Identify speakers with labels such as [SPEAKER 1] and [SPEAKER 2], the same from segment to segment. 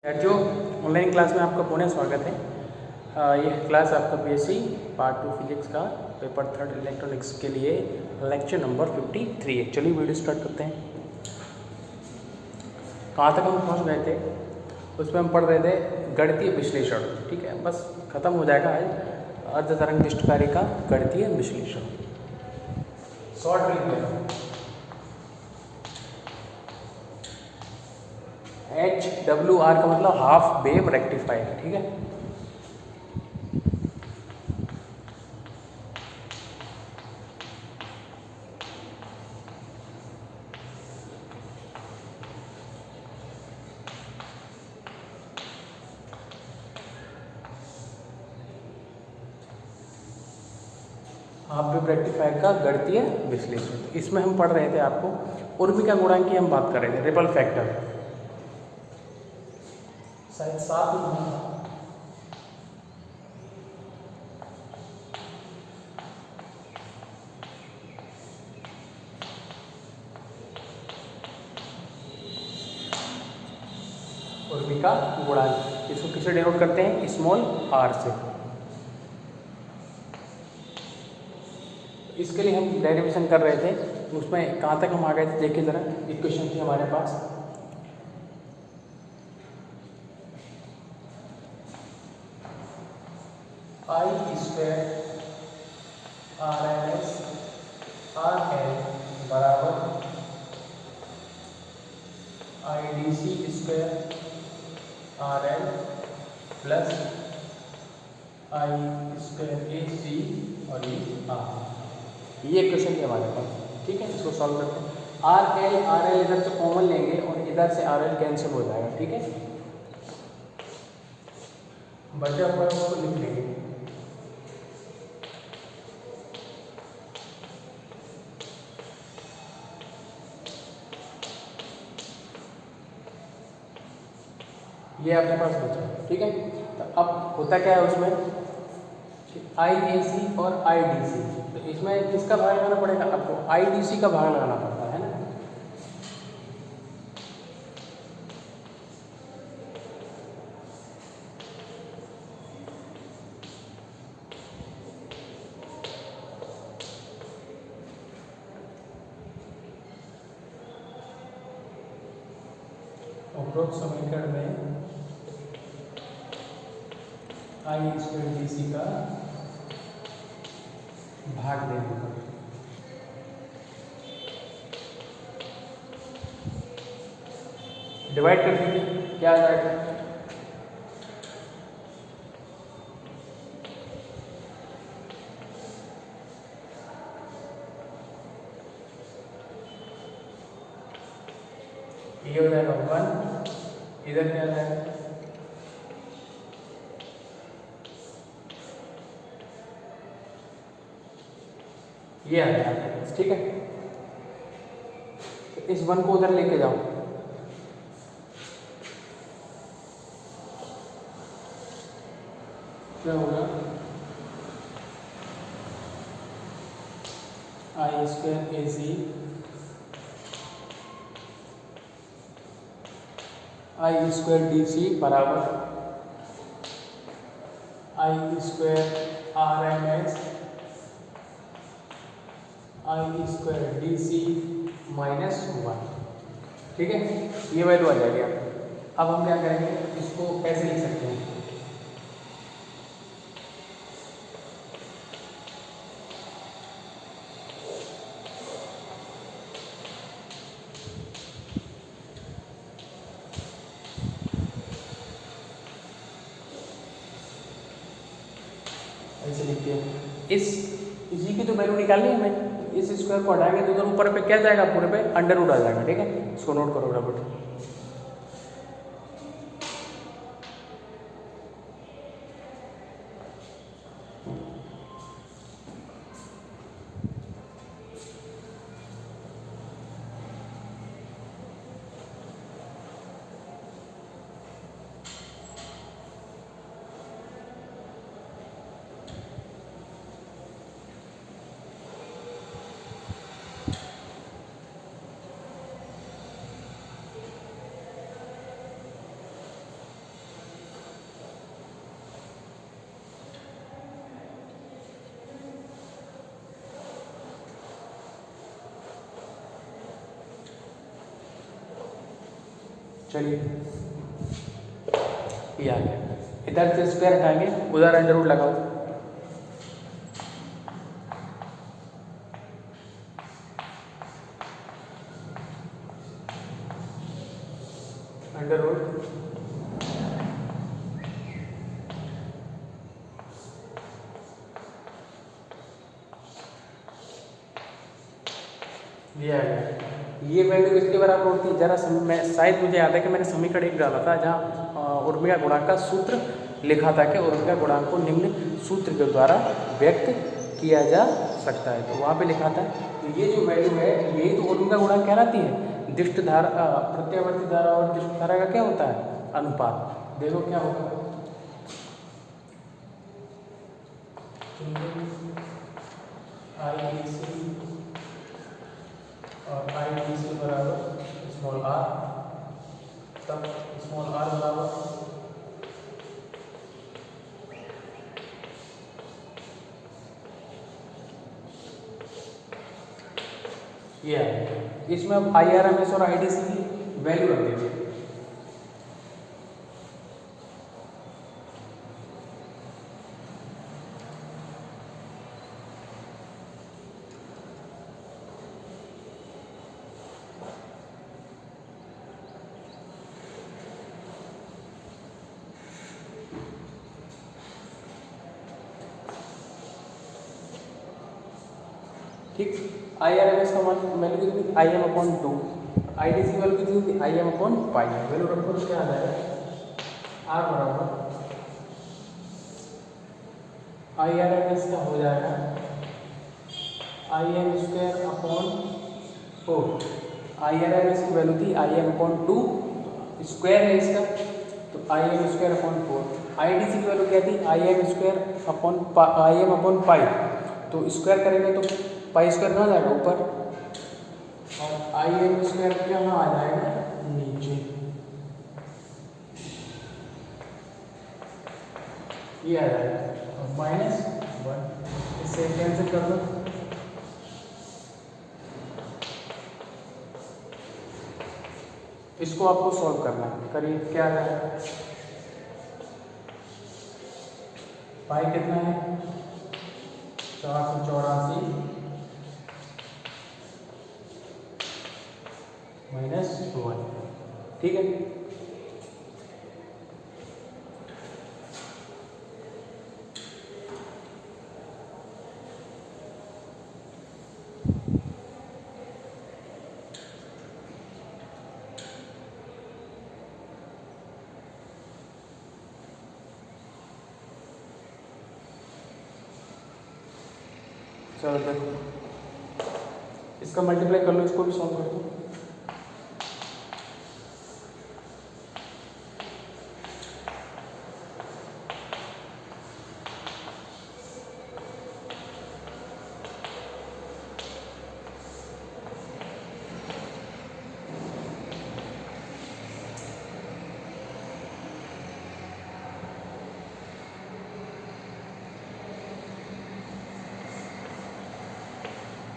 [SPEAKER 1] विद्यार्थियों, online class में आपका पुनः स्वागत है। यह क्लास आपका बीएससी पार्ट 2 फिजिक्स का पेपर 3 इलेक्ट्रॉनिक्स के लिए लेक्चर नंबर 53 है। चलिए वीडियो स्टार्ट करते हैं। कहाँ तक हम पहुँच गए थे उसमें हम पढ़ रहे थे गणितीय विश्लेषण। ठीक है, बस खत्म हो जाएगा आज अर्ध तरंग निष्ठकारी का गणितीय विश्लेषण। शॉर्ट ड्रिल में HWR का मतलब हाफ वेव रेक्टिफायर। ठीक है, हाफ वेव रेक्टिफायर का गणितीय विश्लेषण। इसमें हम पढ़ रहे थे आपको उर्मिका गुणांक की हम बात कर रहे थे, रिपल फैक्टर। शायद साथ में नहीं था। उर्मिका गुणांक इसको किसे डिनोट करते हैं? स्मॉल आर से। इसके लिए हम डेरिवेशन कर रहे थे, उसमें कहाँ तक हम आ गए थे देखिए ज़रा। इक्वेशन थी हमारे पास I square R N S R N बराबर I D C square R N plus I square A C और ये आर। ये क्वेश्चन है हमारे पास। ठीक है, इसको सॉल्व करते हैं। आर एल इधर से कॉमन लेंगे और इधर से आर एल कैंसिल हो जाएगा। ठीक है, बचा हुआ उसको लिख लेंगे। ये आपके पास बचा। ठीक है, तो अब होता क्या है उसमें आई ए सी और आई डी सी। तो इसमें किसका भाग लगाना पड़ेगा आपको? आई डी सी का भाग लगाना पड़ता है ना। उपरोक्त समीकरण में आई स्क्वायर डी सी का भाग देने पर डिवाइड कर दीजिए, क्या आ जाएगा? ये हो जाएगा 1, इधर क्या आ जाएगा? ये आ जाएगा। ठीक है, तो इस 1 को उधर लेके जाओ। क्या होगा? I square A C I square D C बराबर I square R M S I square D C -1। ठीक है, ये वैल्यू आ जाएगी। अब हम क्या करेंगे, इसको कैसे लिख सकते हैं? ऐसे लिखते हैं। इसी की तो वैल्यू निकालनी है हमें। इस स्क्वायर को हटाएंगे तो उधर ऊपर पे क्या जाएगा? पूरे पे अंडर रूट आ जाएगा। ठीक है, इसको नोट करो फटाफट। चलिए ये आ गया, इधर से स्क्वायर हटाएंगे, उधर अंडर रूट लगाओ। अंडर रूट ये आ गया। ये वैल्यू किसके बराबर होती है जरा मैं शायद मुझे याद है कि मैंने समीकरण एक डाला था जहाँ उर्मिका गुणांक का सूत्र लिखा था कि उर्मिका गुणांक को निम्न सूत्र के द्वारा व्यक्त किया जा सकता है, तो वहाँ पे लिखा था। तो ये जो वैल्यू है यही तो उर्मिका गुणांक कहलाती है। दिष्ट धारा प्रत्यावर्ती धारा और दिष्ट धारा का क्या होता है अनुपात। देखो क्या होगा, और आई सी बराबर स्मॉल आर, तब स्मॉल आर बराबर ये है। इसमें अब IRMS और IDC की वैल्यू रख देंगे। ठीक, IRMS का वैल्यू कितनी थी IM/2, IDC वैल्यू कितनी थी IM/पाई। वैल्यू रखो तो क्या आ जाएगा R बराबर IRMS का हो जाएगा IM²/4। IRMS की वैल्यू थी IM/2, स्क्वायर है इसका तो IM²/4। IDC की वैल्यू क्या थी IM²/पाई, तो स्क्वायर करेंगे तो पाई स्क्वायर कहाँ जाएगा ऊपर, और IM² कहाँ आ जाएगा नीचे। ये आ जाएगा और -1, इससे कैंसिल कर दो। इसको आपको सॉल्व करना है, करिए क्या आ जाएगा। पाई कितना है 484 -1, ठीक है। चलो देखो इसका मल्टीप्लाई कर लो, इसको भी सॉल्व कर दो।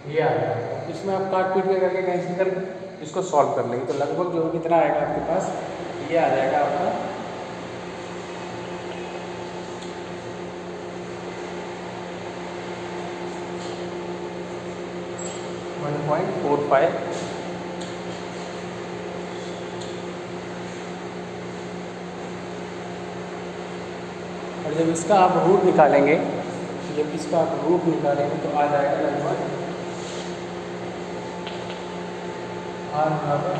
[SPEAKER 1] ये आ गया, इसमें आप काट पीट के करके कैंसिल कर इसको सॉल्व कर लेंगे तो लगभग जो कितना आएगा आपके पास, ये आ जाएगा आपका 1.45। और जब इसका आप रूट निकालेंगे, जब इसका आप रूट निकालेंगे तो आ जाएगा लगभग R बराबर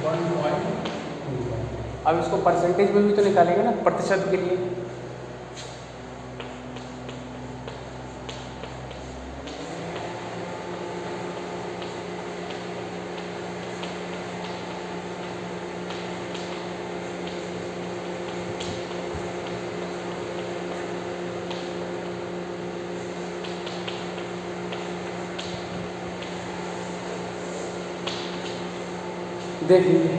[SPEAKER 1] 1.25। अब इसको परसेंटेज में भी तो निकालेंगे ना, प्रतिशत के लिए। देखिए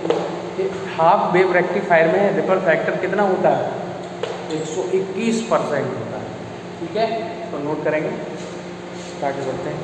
[SPEAKER 1] कि हाफ वेव रेक्टिफायर में रिपल फैक्टर कितना होता है 121% होता है, ठीक है। तो नोट करेंगे, आगे बढ़ते हैं।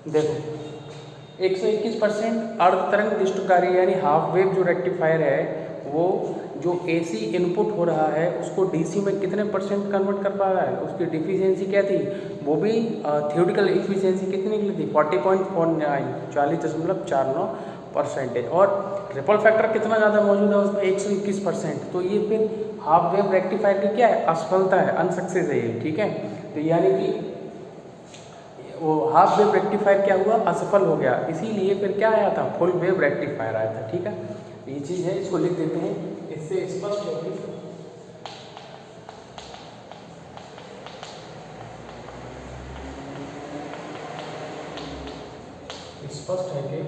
[SPEAKER 1] देखो 121% अर्ध तरंग दृष्टिकारी यानी हाफ वेव जो रेक्टिफायर है वो जो AC इनपुट हो रहा है उसको DC में कितने परसेंट कन्वर्ट कर पा रहा है, उसकी डिफिशियंसी क्या थी, वो भी थ्योरेटिकल एफिशिएंसी कितनी निकली थी 40.49 40.49%। और रिपल फैक्टर कितना ज़्यादा मौजूद है उसमें 121%। तो ये फिर हाफ वेव रेक्टिफायर की क्या है, असफलता है, अनसक्सेस है ये, ठीक है। तो यानी कि वो हाफ वेव रेक्टिफायर क्या हुआ, असफल हो गया, इसीलिए फिर क्या आया था, फुल वेव रेक्टिफायर आया था, ठीक है। ये चीज़ है, इसको लिख देते हैं, इससे स्पष्ट है कि स्पष्ट है कि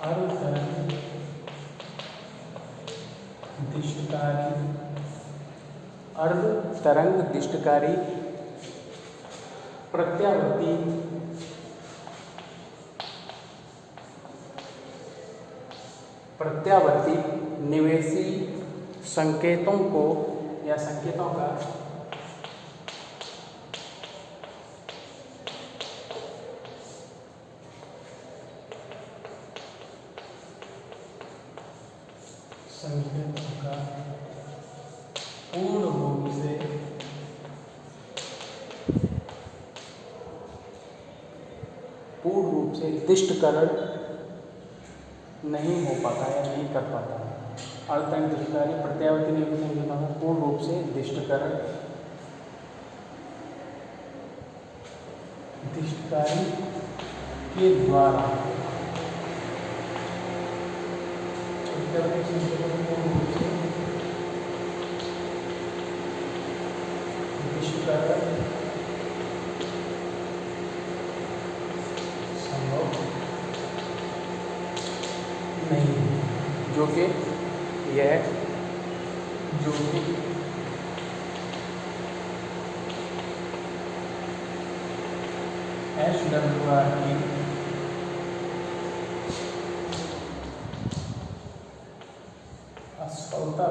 [SPEAKER 1] अर्ध तरंग दृष्टिकारी, अर्ध तरंग दृष्टिकारी प्रत्यावर्ती निवेशी संकेतों को या संकेतों का पूर्ण रूप से दृष्टिकरण नहीं हो पाता या नहीं कर पाता। अर्ध तरंग दृष्टिकारी प्रत्यावर्ती निवेशी संकेतों का पूर्ण रूप से दृष्टिकरण दृष्टिकारी के द्वारा संभव नहीं, जो कि यह जो कि SWR की असफलता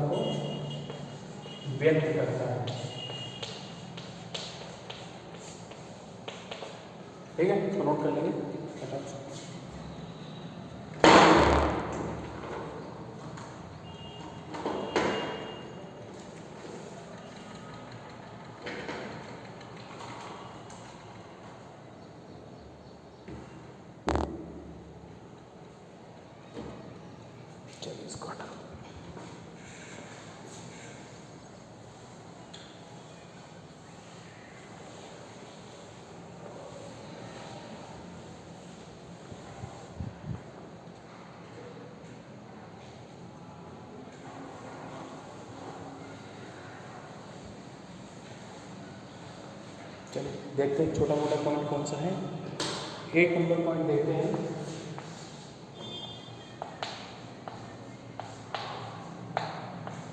[SPEAKER 1] को व्यक्त करता है, ठीक है। इसको नोट कर लेंगे। चलिए इसको हटा। चलिए देखते हैं छोटा मोटा पॉइंट कौन सा है। 1 नंबर पॉइंट देखते हैं,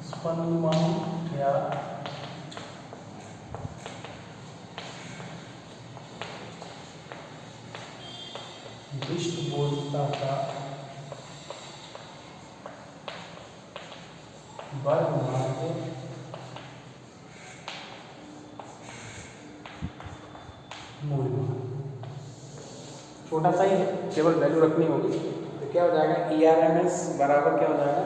[SPEAKER 1] स्पंदमान या दृष्टिगोचरता का वर्गमात्र मूल्य छोटा सा ही है, केवल वैल्यू रखनी होगी। तो क्या हो जाएगा, ERMS बराबर क्या हो जाएगा,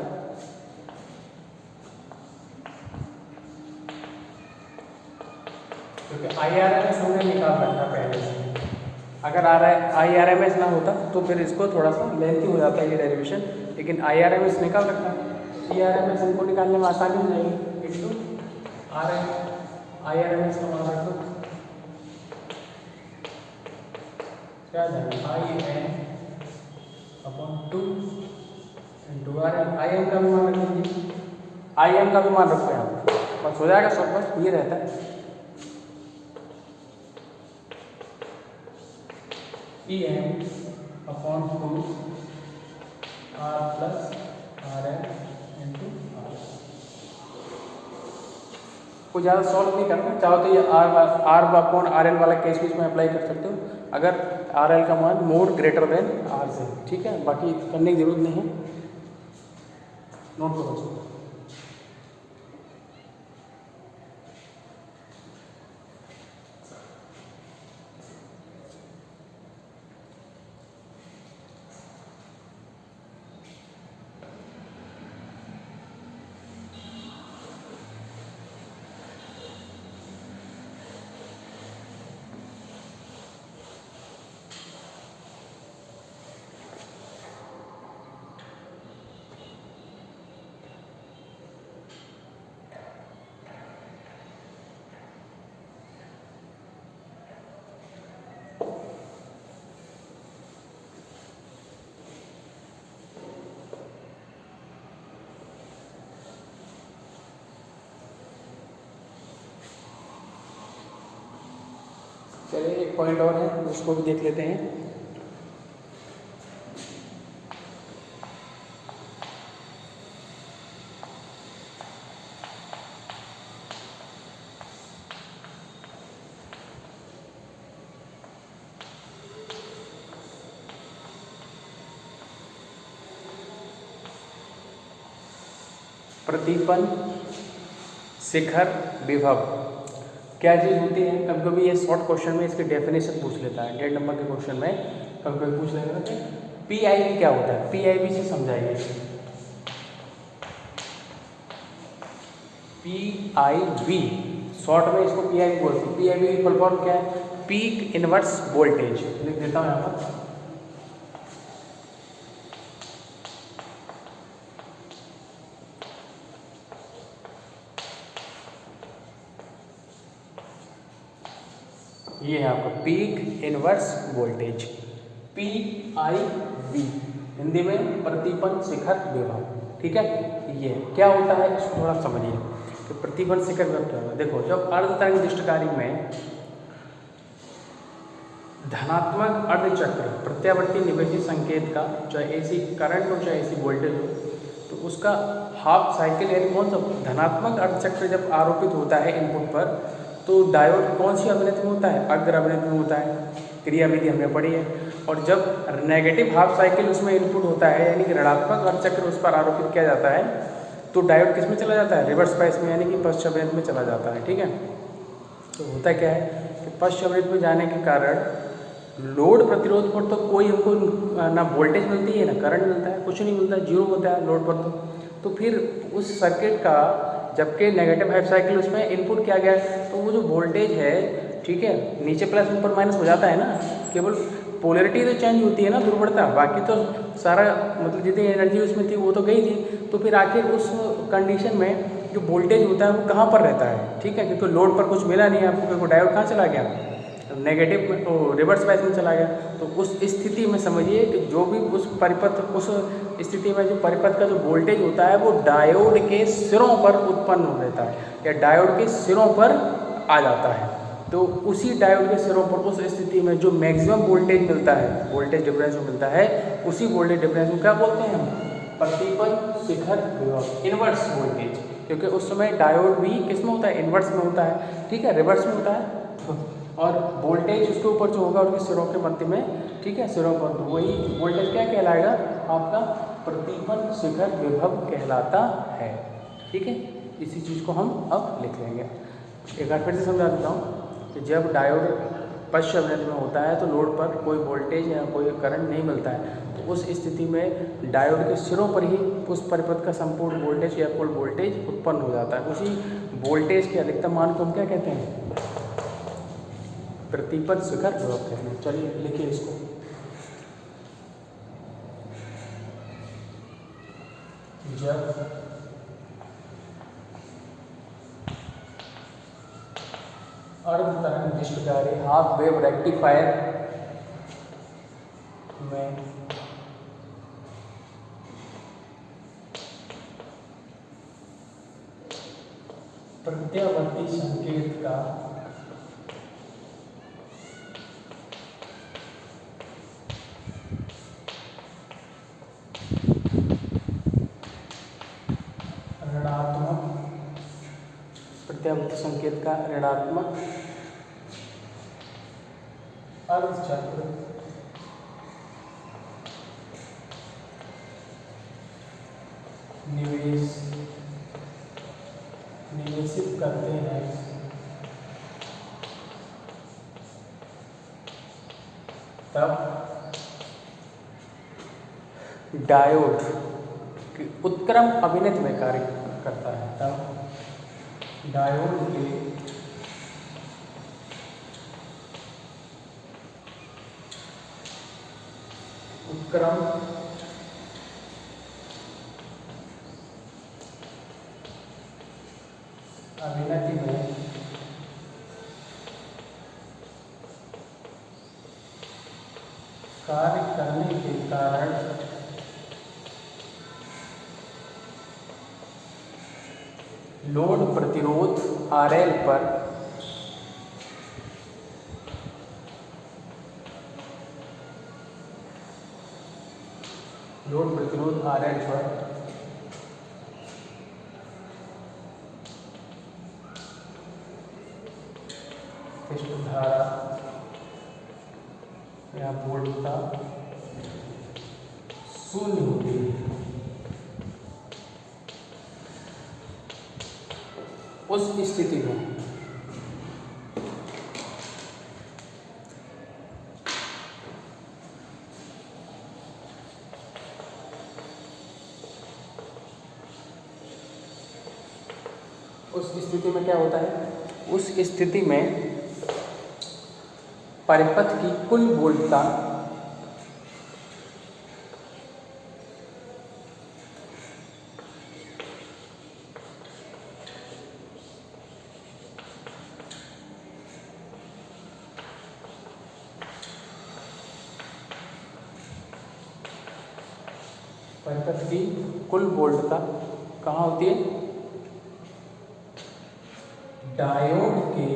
[SPEAKER 1] क्योंकि IRMS हमने निकाल रखा पहले से। अगर IRMS ना होता तो फिर इसको थोड़ा सा लेंथी हो जाता है ये डेरिवेशन, लेकिन IRMS निकाल रखा है। ERMS हमको निकालने में आसानी हो जाएगी। इंटू IRMS का मान रखो क्या जाएगा, IN/2 इंटू RM। IM का भी मान रखेंगे, IM का भी मान रखो यहाँ, बस हो जाएगा सब। बस ये रहता है EM/2 R plus RM into R। को ज़्यादा सॉल्व नहीं करना, चाहो तो ये R/RL वाला केस भी इसमें अप्लाई कर सकते हो अगर RL का मान मोर ग्रेटर देन R से, ठीक है। बाकी करने की जरूरत नहीं है, नोट करो। चलिए एक पॉइंट और है, उसको भी देख लेते हैं। प्रदीपन, शिखर, विभव क्या चीज़ होती है? कभी कभी ये शॉर्ट क्वेश्चन में इसकी डेफिनेशन पूछ लेता है, 1.5 नंबर के क्वेश्चन में कभी कभी पूछ लेगा कि PIV क्या होता है, PIV से समझाइए। PIV शॉर्ट में इसको PIV बोलते हैं। PIV की फुल फॉर्म क्या है? Peak inverse voltage. लिख देता हूँ यहाँ पर। ये है आपका peak inverse voltage, PIV, Hindi में प्रतिपन शिखर विभव। ठीक है, ये क्या होता है इसको थोड़ा समझिए कि प्रतिपन शिखर विभव क्या होता है। देखो, जब अर्ध तरंग दृष्टिकारी में धनात्मक अर्धचक्र प्रत्यावर्ती निवेशी संकेत का, चाहे AC करंट हो चाहे AC वोल्टेज हो, तो उसका हाफ साइकिल यानी कौन सा धनात्मक अर्धचक्र जब आरोपित होता है इनपुट पर, तो डायोड कौन सी अभिनति में होता है? अग्र अभिनति में होता है। क्रियाविधि हमने पढ़ी है। और जब नेगेटिव हाफ साइकिल उसमें इनपुट होता है यानी कि ऋणात्मक अर्धचक्र उस पर आरोपित किया जाता है, तो डायोड किस में चला जाता है? रिवर्स बायस में यानी कि पश्च अभिनति में चला जाता है। ठीक है, तो होता क्या है कि पश्च अभिनति में जाने के कारण लोड प्रतिरोध पर तो कोई हमको ना वोल्टेज मिलती है ना करंट मिलता है, कुछ नहीं मिलता, जीरो होता है लोड पर। तो फिर उस सर्किट का जबकि नेगेटिव हाफ साइकिल उसमें इनपुट किया गया, तो वो जो वोल्टेज है, ठीक है, नीचे प्लस ऊपर माइनस हो जाता है ना, केवल पोलरिटी तो चेंज होती है ना, ध्रुवता, बाकी तो सारा मतलब जितनी एनर्जी उसमें थी वो तो गई थी। तो फिर आखिर उस कंडीशन में जो वोल्टेज होता है वो कहाँ पर रहता है? ठीक है, क्योंकि लोड पर कुछ मिला नहीं आपको, क्योंकि डायोड कहाँ चला गया? नेगेटिव में, तो रिवर्स बायस में चला गया। तो उस स्थिति में समझिए कि जो भी उस परिपथ, उस स्थिति में जो परिपथ का जो वोल्टेज होता है वो डायोड के सिरों पर उत्पन्न रहता है या डायोड के सिरों पर आ जाता है। तो उसी डायोड के सिरों पर उस स्थिति में जो मैक्सिमम वोल्टेज मिलता है, वोल्टेज डिफरेंस जो मिलता है, उसी वोल्टेज डिफरेंस को क्या बोलते हैं हम? प्रतिपन शिखर विभव, इनवर्स वोल्टेज। क्योंकि उस समय डायोड भी किस में होता है? इनवर्स में होता है। ठीक है, रिवर्स में होता है। और वोल्टेज उसके ऊपर जो होगा उसके सिरों के मध्य में, ठीक है, सिरों पर, तो वही वोल्टेज क्या कहलाएगा? आपका प्रतिपन शिखर विभव कहलाता है। ठीक है, इसी चीज़ को हम अब लिख लेंगे। एक बार फिर से समझा देता हूँ कि जब डायोड पश्च अभिनति में होता है तो लोड पर कोई वोल्टेज या कोई करंट नहीं मिलता है, तो उस स्थिति में डायोड के सिरों पर ही उस परिपथ का संपूर्ण वोल्टेज या कुल वोल्टेज उत्पन्न हो जाता है। उसी वोल्टेज के अधिकतम मान को हम क्या कहते हैं? प्रतिपन शिखर विभव कहते हैं। चलिए लिखिए इसको। जब अर्ध तरंग दृष्टिकारी हाफ वेव रेक्टिफायर में प्रत्यावर्ती संकेत का प्रत्यावर्ती संकेत का ऋणात्मक अर्धचक्र निवेशित करते हैं, तब डायोड की उत्क्रम अभिनति में कार्य करता है। तब डायोड के उत्क्रम अभिनति में कार्य करने के कारण लोड प्रतिरोध RL पर लोड प्रतिरोध RL पर पृष्ठ धारा या वोल्टता शून्य होती है, उस स्थिति में क्या होता है? उस स्थिति में परिपथ की कुल वोल्टता कहाँ होती है? डायोड के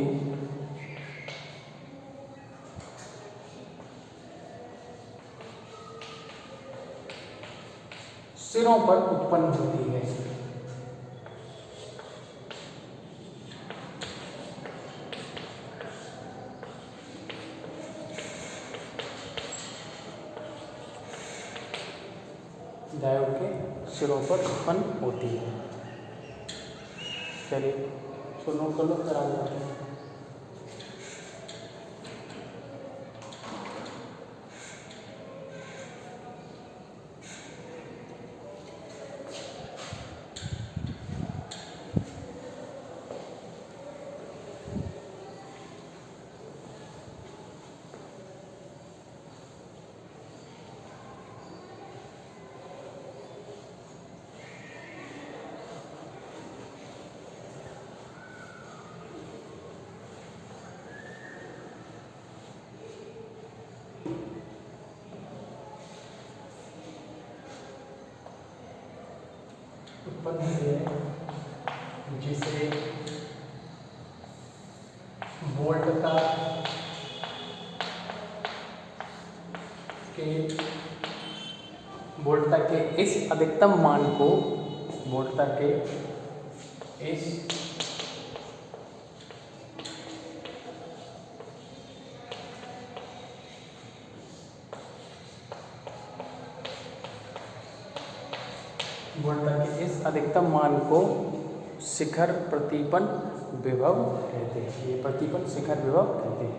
[SPEAKER 1] सिरों पर उत्पन्न होती है। डायोड के सिरों पर उत्पन्न होती है। चलिए तो नोट कर लो, फिर आगे बढ़ते हैं। उत्पन्न होती है जिसे वोल्टता के इस अधिकतम मान को वोल्टता के इस अधिकतम मान को शिखर प्रतिपन्न विभव कहते हैं। ये प्रतिपन्न शिखर विभव कहते हैं।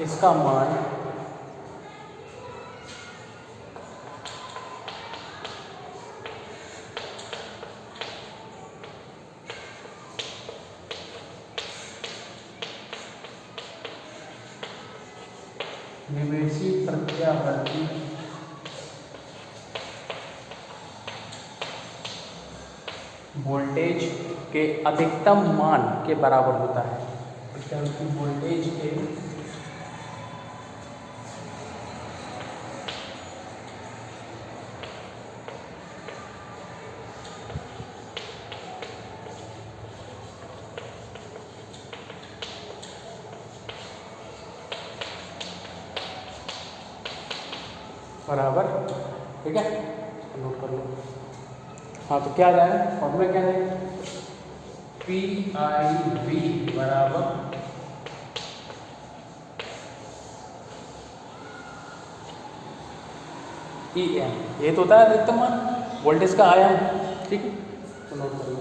[SPEAKER 1] इसका मान विवेशी प्रत्यावर्ती वोल्टेज के अधिकतम मान के बराबर होता है। प्रत्यावर्ती वोल्टेज के बराबर, ठीक है, नोट कर लो। हाँ तो क्या आ जाए, फॉर्मूला क्या है? PIV बराबर EM, ये तो होता है अधिकतम मान वोल्टेज का आयाम, ठीक है, तो नोट कर लो।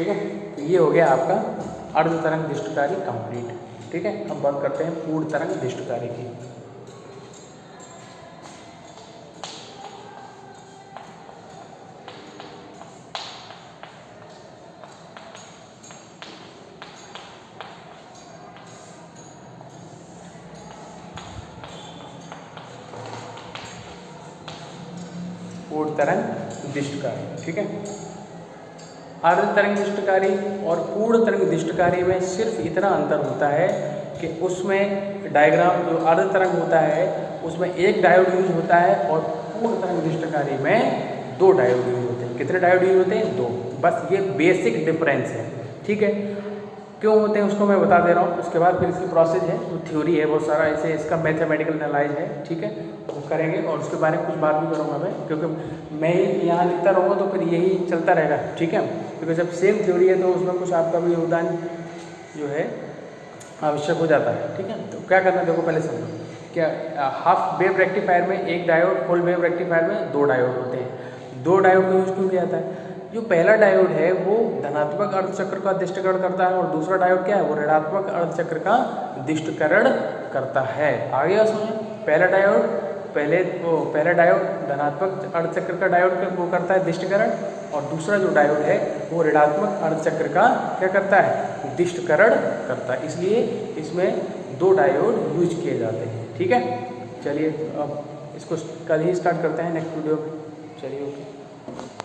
[SPEAKER 1] ठीक है, तो ये हो गया आपका अर्ध तरंग दिष्टकारी कंप्लीट। ठीक है, अब बात करते हैं पूर्ण तरंग दिष्टकारी की। पूर्ण तरंग दिष्टकारी। ठीक है, अर्ध तरंग दिष्टकारी और पूर्ण तरंग दिष्टकारी में सिर्फ इतना अंतर होता है कि उसमें डायग्राम जो अर्ध तरंग होता है उसमें एक डायोड यूज होता है और पूर्ण तरंग दिष्टकारी में 2 डायोड यूज होते हैं। कितने डायोड यूज होते हैं? 2। बस ये बेसिक डिफरेंस है। ठीक है, क्यों होते हैं उसको मैं बता दे रहा हूँ, उसके बाद फिर इसकी प्रोसेस है, वो थ्योरी है बहुत सारा, ऐसे इसका मैथमेटिकल एनालाइज है। ठीक है, वो करेंगे और उसके बारे में कुछ बात भी करूँगा मैं, क्योंकि मैं ही यहाँ लिखता रहूँगा तो फिर यही चलता रहेगा। ठीक है, क्योंकि जब सेम थ्योरी है तो उसमें कुछ आपका भी योगदान जो है आवश्यक हो जाता है। ठीक है, तो क्या करना देखो पहले समझो, क्या हाफ वेव रेक्टिफायर में एक डायोड, फुल वेव रेक्टिफायर में 2 डायोड होते हैं। 2 डायोड का यूज क्यों किया जाता है? जो पहला डायोड है वो धनात्मक अर्धचक्र का दिष्टकरण करता है और दूसरा डायोड क्या है, वो ऋणात्मक अर्धचक्र का दिष्टकरण करता है। आगे समझो, पहला डायोड धनात्मक अर्धचक्र का डायोड वो करता है दिष्टकरण, और दूसरा जो डायोड है वो ऋणात्मक अर्धचक्र का क्या करता है, दिष्टकरण करता है। इसलिए इसमें 2 डायोड यूज किए जाते हैं। ठीक है, चलिए अब इसको कल ही स्टार्ट करते हैं नेक्स्ट वीडियो में। चलिए ओके।